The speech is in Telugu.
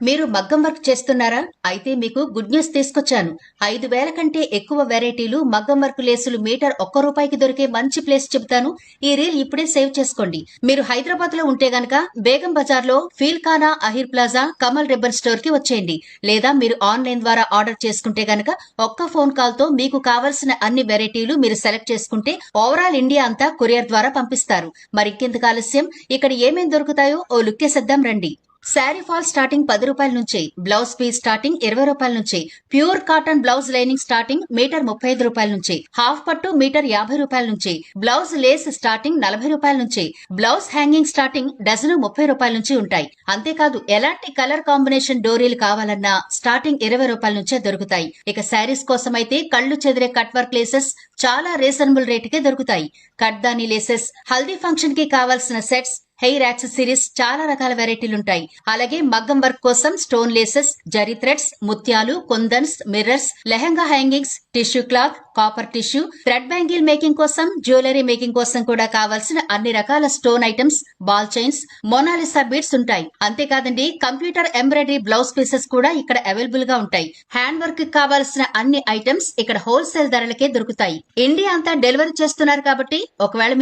మీరు మగ్గం వర్క్ చేస్తున్నారా? అయితే మీకు గుడ్ న్యూస్ తీసుకొచ్చాను. 5,000 కంటే ఎక్కువ వెరైటీలు మగ్గం వర్క్ లేసులు మీటర్ ₹1 దొరికే మంచి ప్లేస్ చెబుతాను. ఈ రీల్ ఇప్పుడే సేవ్ చేసుకోండి. మీరు హైదరాబాద్ లో ఉంటే గనక బేగం బజార్ లో Feelkhana Ahir plaza Kamal ribbon store కి వచ్చేయండి. లేదా మీరు ఆన్లైన్ ద్వారా ఆర్డర్ చేసుకుంటే గనక ఒక్క ఫోన్ కాల్ తో మీకు కావలసిన అన్ని వెరైటీలు మీరు సెలెక్ట్ చేసుకుంటే ఓవరాల్ ఇండియా అంతా కొరియర్ ద్వారా పంపిస్తారు. మరింకెందుకు ఆలస్యం, ఇక్కడ ఏమేం దొరుకుతాయో ఓ లుక్కేసేద్దాం రండి. శారీ ఫాల్ స్టార్టింగ్ ₹10 నుంచే, బ్లౌజ్ పీస్ స్టార్టింగ్ ₹20 నుంచే, pure cotton blouse lining starting metre ₹35 నుంచే, హాఫ్ పట్టు మీటర్ ₹50 నుంచే, బ్లౌజ్ లేస్ స్టార్టింగ్ ₹40 నుంచే, బ్లౌజ్ హ్యాంగింగ్ స్టార్టింగ్ డజను ₹30 నుంచి ఉంటాయి. అంతేకాదు ఎలాంటి కలర్ కాంబినేషన్ డోరీలు కావాలన్నా స్టార్టింగ్ ₹20 నుంచే దొరుకుతాయి. ఇక శారీస్ కోసమైతే కళ్ళు చెదిరే కట్ వర్క్ లేసెస్ చాలా రీజనబుల్ రేటుకే దొరుకుతాయి. కట్దాని లేసెస్, హల్దీ ఫంక్షన్ కి కావాల్సిన సెట్స్, హెయిర్ యాక్సెసరీస్ చాలా రకాల వెరైటీలుంటాయి. అలాగే మగ్గం వర్క్ కోసం స్టోన్ లేసెస్, జరీ థ్రెడ్స్, ముత్యాలు, కుందన్స్, mirrors, lehenga hangings, tissue cloth, copper tissue, thread bangle making కోసం, జ్యువెలరీ మేకింగ్ కోసం కూడా కావాల్సిన అన్ని రకాల stone items, ball chains, Mona Lisa beads ఉంటాయి. అంతేకాదండి, కంప్యూటర్ ఎంబ్రాయిడరీ బ్లౌజ్ పీసెస్ కూడా ఇక్కడ అవైలబుల్ గా ఉంటాయి. హ్యాండ్ వర్క్ కి కావాల్సిన అన్ని ఐటమ్స్ ఇక్కడ హోల్సేల్ ధరలకే దొరుకుతాయి. ఇండియా అంతా డెలివరీ చేస్తున్నారు కాబట్టి ఒకవేళ మీ